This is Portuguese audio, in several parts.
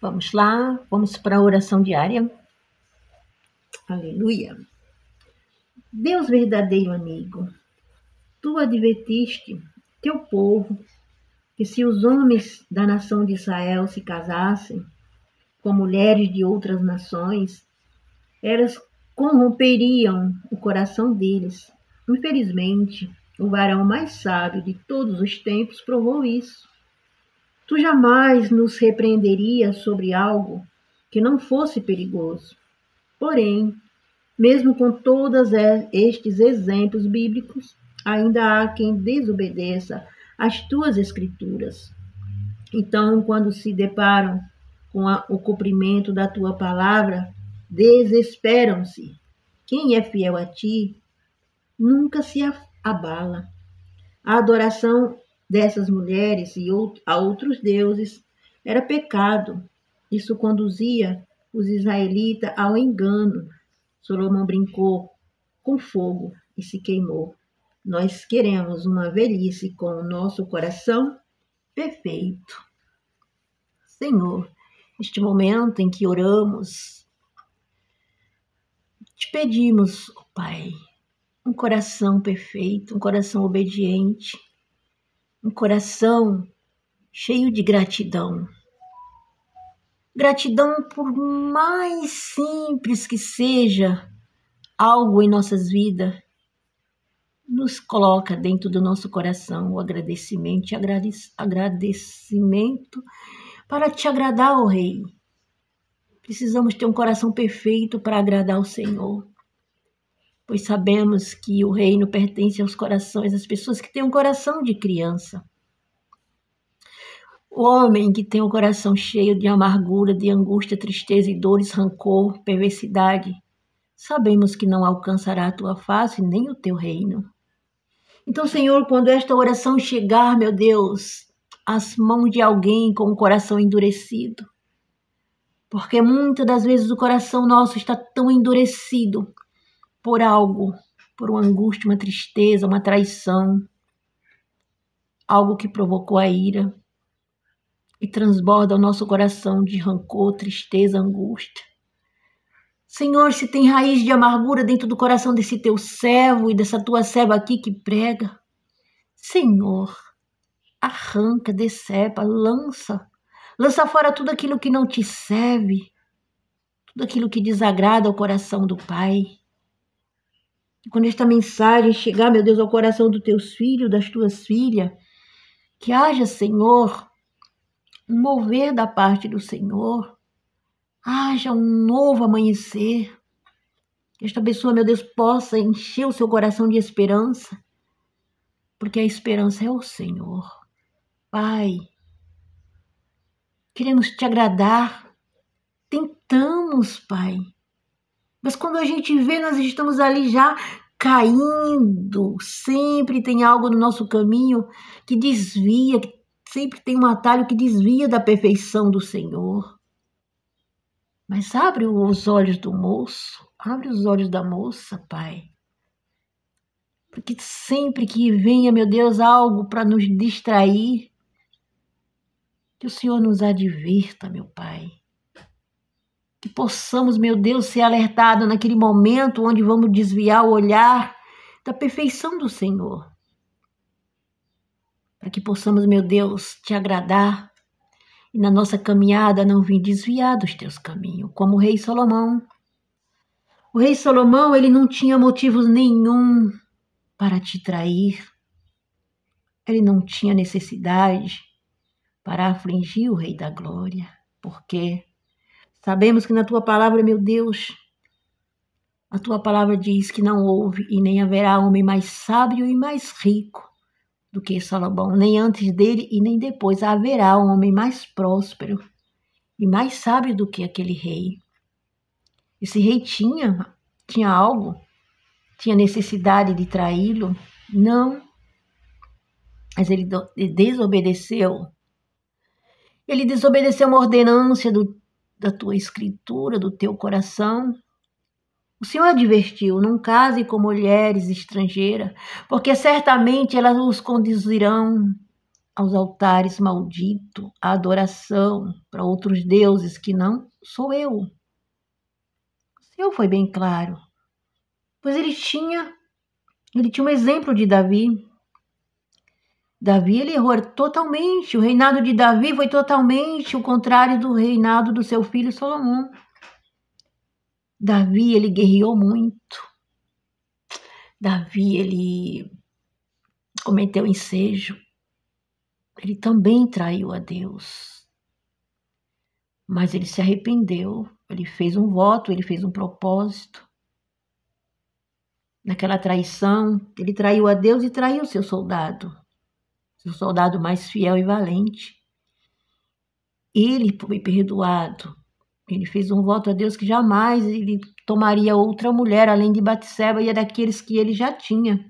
Vamos lá, vamos para a oração diária. Aleluia. Deus verdadeiro amigo, tu advertiste teu povo que se os homens da nação de Israel se casassem com mulheres de outras nações, elas corromperiam o coração deles. Infelizmente, o varão mais sábio de todos os tempos provou isso. Tu jamais nos repreenderias sobre algo que não fosse perigoso. Porém, mesmo com todos estes exemplos bíblicos, ainda há quem desobedeça às tuas escrituras. Então, quando se deparam com o cumprimento da tua palavra, desesperam-se. Quem é fiel a ti nunca se abala. A adoração dessas mulheres e a outros deuses era pecado. Isso conduzia os israelitas ao engano. Salomão brincou com fogo e se queimou. Nós queremos uma velhice com o nosso coração perfeito. Senhor, neste momento em que oramos, te pedimos, oh Pai, um coração perfeito, um coração obediente, um coração cheio de gratidão. Gratidão por mais simples que seja algo em nossas vidas, nos coloca dentro do nosso coração o agradecimento para te agradar, ó Rei. Precisamos ter um coração perfeito para agradar ao Senhor, pois sabemos que o reino pertence aos corações das pessoas que têm um coração de criança. O homem que tem o coração cheio de amargura, de angústia, tristeza e dores, rancor, perversidade, sabemos que não alcançará a tua face nem o teu reino. Então, Senhor, quando esta oração chegar, meu Deus, às mãos de alguém com o coração endurecido, porque muitas das vezes o coração nosso está tão endurecido por algo, por uma angústia, uma tristeza, uma traição, algo que provocou a ira e transborda o nosso coração de rancor, tristeza, angústia. Senhor, se tem raiz de amargura dentro do coração desse teu servo e dessa tua serva aqui que prega, Senhor, arranca, decepa, lança fora tudo aquilo que não te serve, tudo aquilo que desagrada ao coração do Pai. E quando esta mensagem chegar, meu Deus, ao coração dos teus filhos, das tuas filhas, que haja, Senhor, um mover da parte do Senhor, haja um novo amanhecer, que esta pessoa, meu Deus, possa encher o seu coração de esperança, porque a esperança é o Senhor. Pai, queremos te agradar, tentamos, Pai, mas quando a gente vê, nós estamos ali já caindo, sempre tem algo no nosso caminho que desvia, sempre tem um atalho que desvia da perfeição do Senhor. Mas abre os olhos do moço, abre os olhos da moça, Pai. Porque sempre que venha, meu Deus, algo para nos distrair, que o Senhor nos advirta, meu Pai. Que possamos, meu Deus, ser alertados naquele momento onde vamos desviar o olhar da perfeição do Senhor. Para que possamos, meu Deus, te agradar e na nossa caminhada não vir desviar dos teus caminhos, como o rei Salomão. O rei Salomão, ele não tinha motivos nenhum para te trair. Ele não tinha necessidade para afligir o Rei da Glória, porque sabemos que na tua palavra, meu Deus, a tua palavra diz que não houve e nem haverá homem mais sábio e mais rico do que Salomão, nem antes dele e nem depois haverá um homem mais próspero e mais sábio do que aquele rei. Esse rei tinha algo, tinha necessidade de traí-lo? Não, mas ele desobedeceu. Ele desobedeceu uma ordenância da tua escritura, do teu coração. O Senhor advertiu, não case com mulheres estrangeiras, porque certamente elas os conduzirão aos altares malditos, à adoração para outros deuses que não sou eu. O Senhor foi bem claro, pois ele tinha um exemplo de Davi. Davi, ele errou totalmente. O reinado de Davi foi totalmente o contrário do reinado do seu filho Salomão. Davi, ele guerreou muito. Davi, ele cometeu ensejo. Ele também traiu a Deus. Mas ele se arrependeu. Ele fez um voto, ele fez um propósito. Naquela traição, ele traiu a Deus e traiu seu soldado mais fiel e valente. Ele foi perdoado. Ele fez um voto a Deus que jamais ele tomaria outra mulher além de Batseba e daqueles que ele já tinha.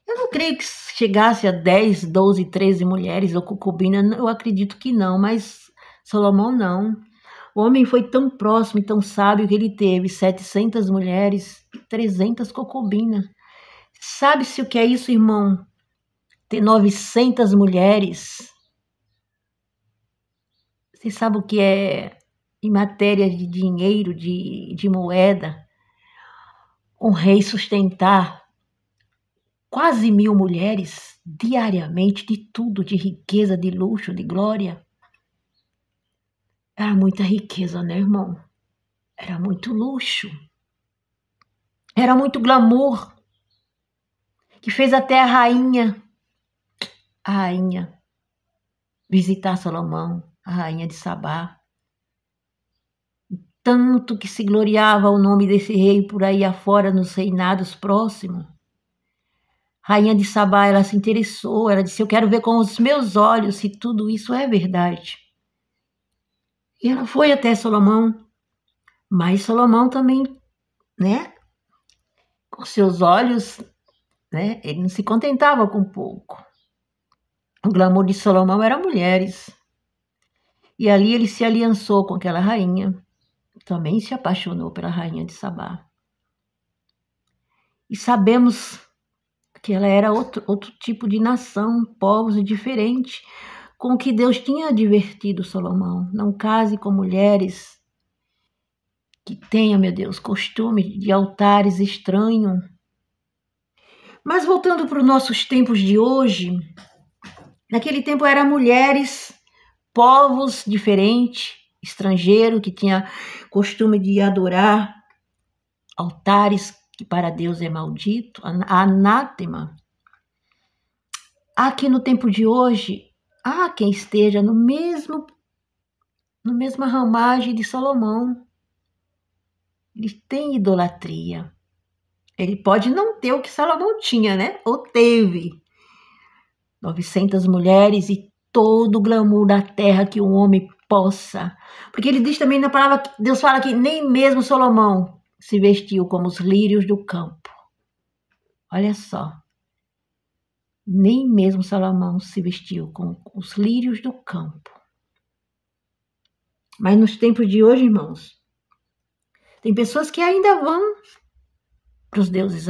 Eu não creio que chegasse a 10, 12, 13 mulheres ou concubina, eu acredito que não, mas Salomão não. O homem foi tão próximo e tão sábio que ele teve 700 mulheres e 300 concubinas. Sabe-se o que é isso, irmão? Ter 900 mulheres. Você sabe o que é, em matéria de dinheiro, de moeda, um rei sustentar quase 1000 mulheres diariamente, de tudo, de riqueza, de luxo, de glória? Era muita riqueza, né, irmão? Era muito luxo. Era muito glamour, que fez até a rainha visitar Salomão, a rainha de Sabá. Tanto que se gloriava o nome desse rei por aí afora nos reinados próximos. Rainha de Sabá, ela se interessou, ela disse: eu quero ver com os meus olhos se tudo isso é verdade. E ela foi até Salomão, mas Salomão também, né, com seus olhos, né, ele não se contentava com pouco. O glamour de Salomão era mulheres. E ali ele se aliançou com aquela rainha, também se apaixonou pela rainha de Sabá. E sabemos que ela era outro tipo de nação, povos diferentes, com o que Deus tinha advertido Salomão. Não case com mulheres que tenham, meu Deus, costume de altares estranhos. Mas voltando para os nossos tempos de hoje, naquele tempo eram mulheres, povos diferentes, estrangeiro, que tinha costume de adorar altares que para Deus é maldito, anátema. Aqui no tempo de hoje, há quem esteja no mesma ramagem de Salomão. Ele tem idolatria. Ele pode não ter o que Salomão tinha, né? Ou teve. 900 mulheres e todo o glamour da terra que um homem possa. Porque ele diz também na palavra, Deus fala que nem mesmo Salomão se vestiu como os lírios do campo. Olha só. Nem mesmo Salomão se vestiu como os lírios do campo. Mas nos tempos de hoje, irmãos, tem pessoas que ainda vão para os deuses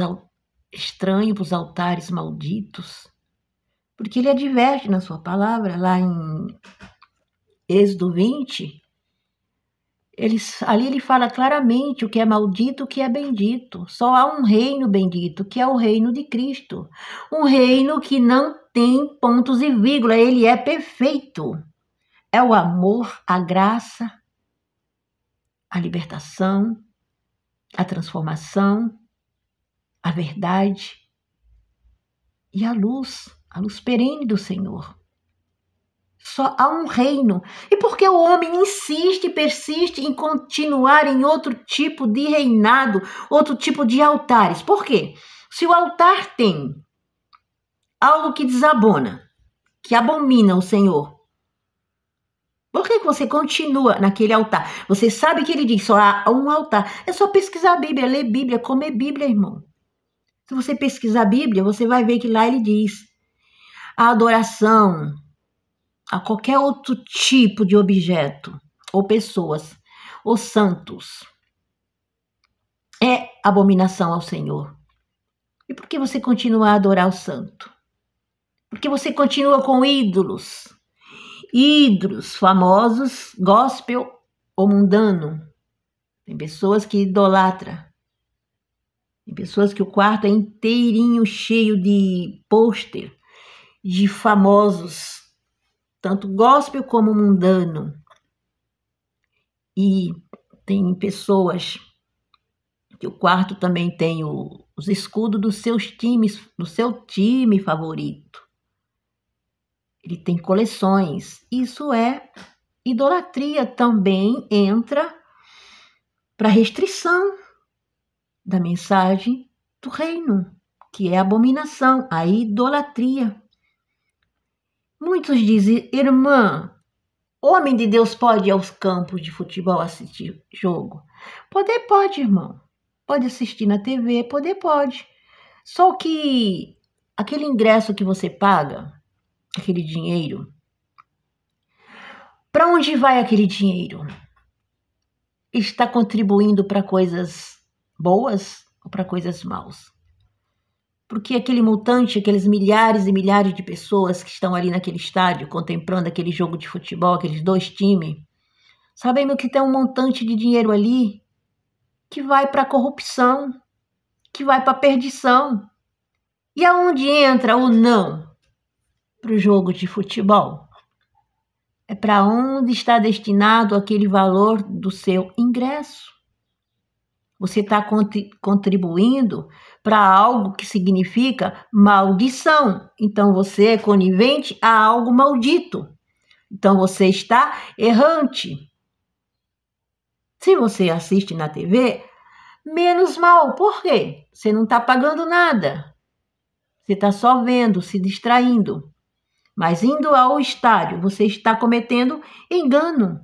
estranhos, para os altares malditos, porque ele adverte na sua palavra, lá em Êxodo 20, ali ele fala claramente o que é maldito, o que é bendito. Só há um reino bendito, que é o reino de Cristo. Um reino que não tem pontos e vírgula, ele é perfeito. É o amor, a graça, a libertação, a transformação, a verdade e a luz perene do Senhor. Só há um reino. E por que o homem insiste e persiste em continuar em outro tipo de reinado, outro tipo de altares? Por quê? Se o altar tem algo que desabona, que abomina o Senhor, por que você continua naquele altar? Você sabe que ele diz só há um altar. É só pesquisar a Bíblia, ler Bíblia, comer Bíblia, irmão. Se você pesquisar a Bíblia, você vai ver que lá ele diz: a adoração a qualquer outro tipo de objeto, ou pessoas, ou santos, é abominação ao Senhor. E por que você continua a adorar o santo? Porque você continua com ídolos famosos, gospel ou mundano. Tem pessoas que idolatram. Tem pessoas que o quarto é inteirinho cheio de pôster de famosos, tanto gospel como mundano. E tem pessoas que o quarto também tem os escudos dos seus times, do seu time favorito. Ele tem coleções. Isso é idolatria, também entra para restrição da mensagem do reino, que é a abominação, a idolatria. Muitos dizem, irmã, homem de Deus pode ir aos campos de futebol assistir jogo? Pode, irmão. Pode assistir na TV, pode. Só que aquele ingresso que você paga, aquele dinheiro, para onde vai aquele dinheiro? Está contribuindo para coisas boas ou para coisas maus? Porque aquele montante, aqueles milhares e milhares de pessoas que estão ali naquele estádio, contemplando aquele jogo de futebol, aqueles dois times, sabendo que tem um montante de dinheiro ali que vai para a corrupção, que vai para a perdição. E aonde entra o não para o jogo de futebol? É para onde está destinado aquele valor do seu ingresso. Você está contribuindo para algo que significa maldição. Então, você é conivente a algo maldito. Então, você está errante. Se você assiste na TV, menos mal. Por quê? Você não está pagando nada. Você está só vendo, se distraindo. Mas indo ao estádio, você está cometendo engano.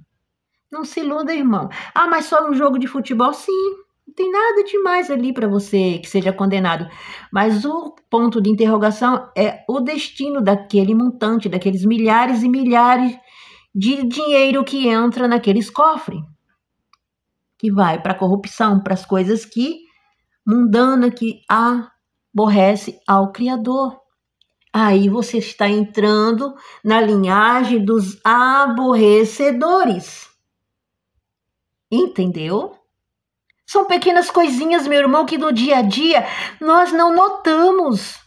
Não se iluda, irmão. Ah, mas só no jogo de futebol? Sim. Não tem nada demais ali para você que seja condenado. Mas o ponto de interrogação é o destino daquele montante, daqueles milhares e milhares de dinheiro que entra naqueles cofres. Que vai para a corrupção, para as coisas que mundana, que aborrece ao Criador. Aí você está entrando na linhagem dos aborrecedores. Entendeu? São pequenas coisinhas, meu irmão, que no dia a dia nós não notamos.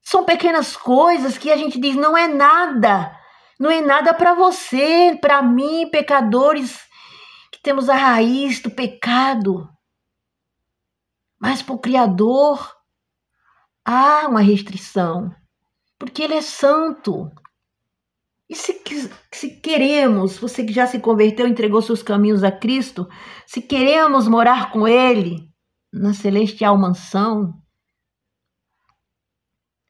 São pequenas coisas que a gente diz, não é nada. Não é nada para você, para mim, pecadores, que temos a raiz do pecado. Mas para o Criador há uma restrição, porque Ele é santo. E se queremos, você que já se converteu, entregou seus caminhos a Cristo, se queremos morar com Ele na celestial mansão,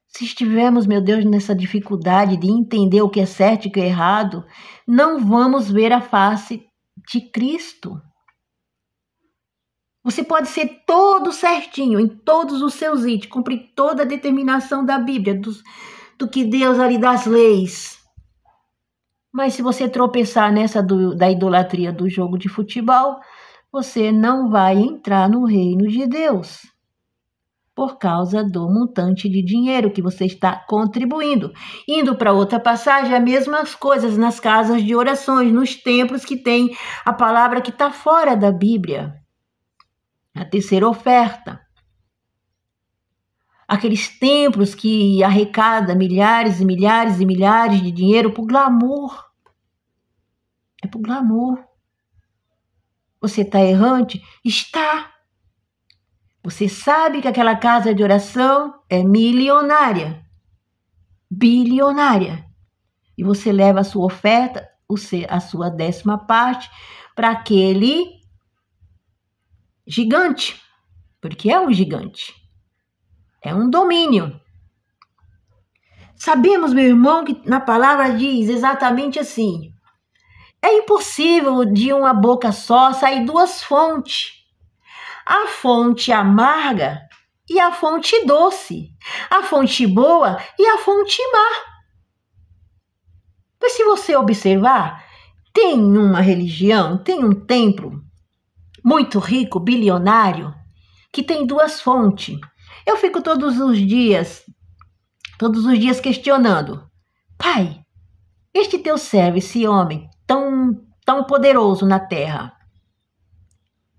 se estivermos, meu Deus, nessa dificuldade de entender o que é certo e o que é errado, não vamos ver a face de Cristo. Você pode ser todo certinho em todos os seus itens, cumprir toda a determinação da Bíblia, do que Deus ali das leis. Mas se você tropeçar nessa da idolatria do jogo de futebol, você não vai entrar no reino de Deus. Por causa do montante de dinheiro que você está contribuindo. Indo para outra passagem, as mesmas coisas nas casas de orações, nos templos que tem a palavra que está fora da Bíblia. A terceira oferta. Aqueles templos que arrecadam milhares e milhares e milhares de dinheiro por glamour. É por glamour. Você está errante? Está. Você sabe que aquela casa de oração é milionária, bilionária. E você leva a sua oferta, a sua 10ª parte, para aquele gigante. Porque é um gigante. É um domínio. Sabemos, meu irmão, que na palavra diz exatamente assim. É impossível de uma boca só sair 2 fontes. A fonte amarga e a fonte doce. A fonte boa e a fonte má. Mas se você observar, tem uma religião, tem um templo muito rico, bilionário, que tem 2 fontes. Eu fico todos os dias todos os dias questionando: Pai, este teu servo, esse homem tão poderoso na terra,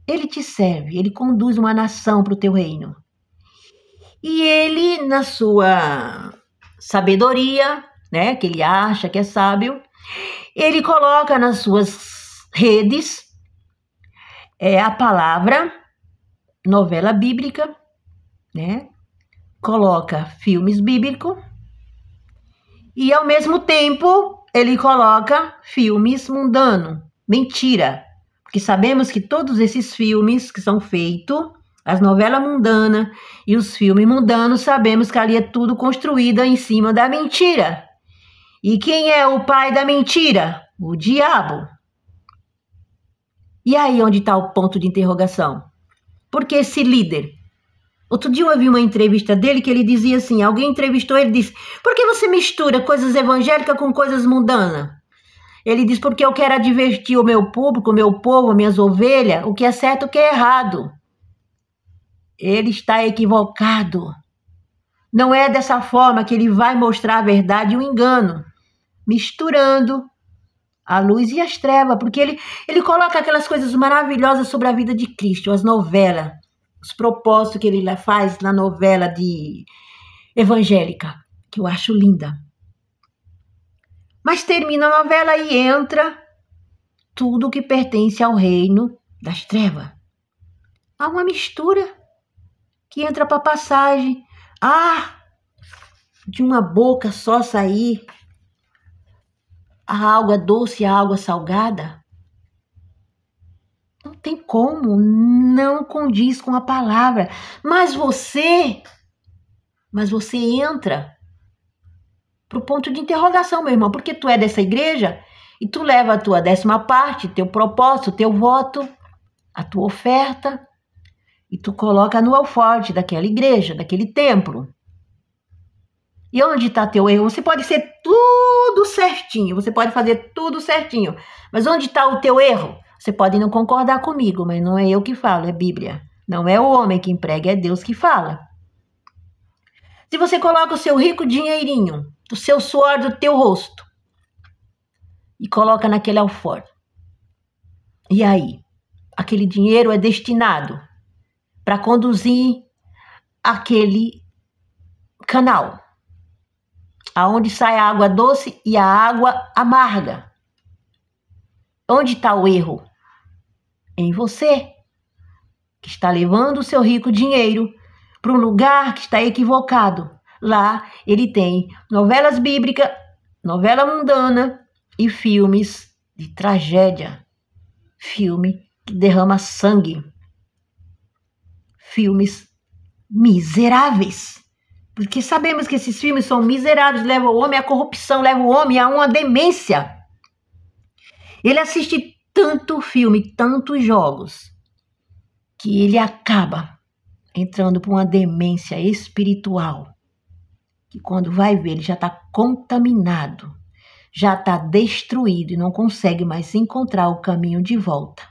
ele te serve, ele conduz uma nação para o teu reino. E ele, na sua sabedoria, né, que ele acha que é sábio, ele coloca nas suas redes a palavra novela bíblica, né? Coloca filmes bíblicos e, ao mesmo tempo, ele coloca filmes mundanos. Mentira! Porque sabemos que todos esses filmes que são feitos, as novelas mundanas e os filmes mundanos, sabemos que ali é tudo construído em cima da mentira. E quem é o pai da mentira? O diabo. E aí onde está o ponto de interrogação? Porque esse líder... Outro dia eu ouvi uma entrevista dele que ele dizia assim, alguém entrevistou ele e disse: por que você mistura coisas evangélicas com coisas mundanas? Ele diz: porque eu quero advertir o meu público, o meu povo, minhas ovelhas, o que é certo e o que é errado. Ele está equivocado. Não é dessa forma que ele vai mostrar a verdade e o engano, misturando a luz e as trevas, porque ele coloca aquelas coisas maravilhosas sobre a vida de Cristo, as novelas, os propósitos que ele faz na novela de evangélica, que eu acho linda. Mas termina a novela e entra tudo que pertence ao reino das trevas. Há uma mistura que entra para a passagem. De uma boca só sair a água doce e a água salgada. Não tem como, não condiz com a palavra. Mas você entra para o ponto de interrogação, meu irmão, porque tu é dessa igreja e tu leva a tua 10ª parte, teu propósito, teu voto, a tua oferta, e tu coloca no alforje daquela igreja, daquele templo. E onde está teu erro? Você pode ser tudo certinho, você pode fazer tudo certinho, mas onde está o teu erro? Você pode não concordar comigo, mas não é eu que falo, é Bíblia. Não é o homem que emprega, é Deus que fala. Se você coloca o seu rico dinheirinho, do seu suor do teu rosto, e coloca naquele alforje, e aí? Aquele dinheiro é destinado para conduzir aquele canal, aonde sai a água doce e a água amarga. Onde está o erro? Em você, que está levando o seu rico dinheiro para um lugar que está equivocado. Lá ele tem novelas bíblicas, novela mundana e filmes de tragédia. Filme que derrama sangue. Filmes miseráveis. Porque sabemos que esses filmes são miseráveis, levam o homem à corrupção, levam o homem a uma demência. Ele assiste tanto filme, tantos jogos, que ele acaba entrando por uma demência espiritual, que quando vai ver, ele já está contaminado, já está destruído e não consegue mais encontrar o caminho de volta,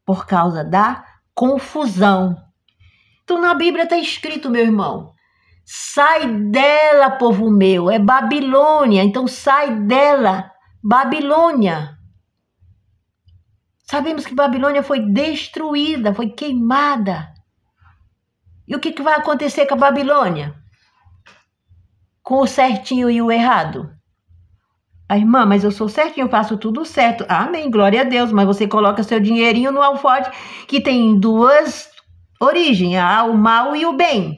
por causa da confusão. Então na Bíblia está escrito, meu irmão, sai dela, povo meu, é Babilônia, então sai dela, Babilônia. Sabemos que Babilônia foi destruída, foi queimada. E o que vai acontecer com a Babilônia? Com o certinho e o errado? A irmã, mas eu sou certinho, eu faço tudo certo. Amém, glória a Deus, mas você coloca seu dinheirinho no alforje que tem duas origens, o mal e o bem.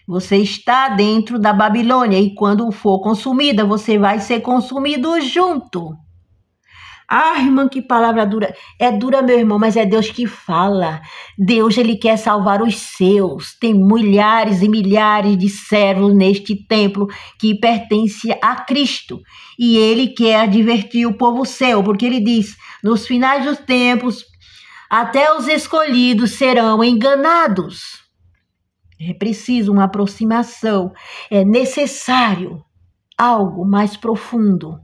Você está dentro da Babilônia e quando for consumida, você vai ser consumido junto. Irmã, que palavra dura. É dura, meu irmão, mas é Deus que fala. Deus, ele quer salvar os seus. Tem milhares e milhares de servos neste templo que pertence a Cristo. E ele quer advertir o povo seu, porque ele diz, nos finais dos tempos, até os escolhidos serão enganados. É preciso uma aproximação. É necessário algo mais profundo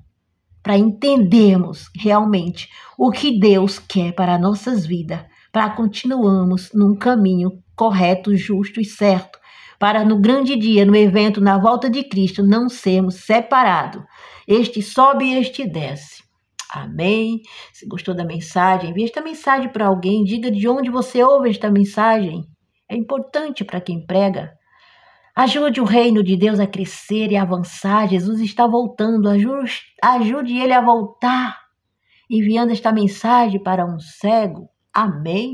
para entendermos realmente o que Deus quer para nossas vidas, para continuarmos num caminho correto, justo e certo, para no grande dia, no evento, na volta de Cristo, não sermos separados. Este sobe e este desce. Amém? Se gostou da mensagem, envie esta mensagem para alguém, diga de onde você ouve esta mensagem. É importante para quem prega. Ajude o reino de Deus a crescer e a avançar. Jesus está voltando. Ajude ele a voltar, enviando esta mensagem para um cego. Amém?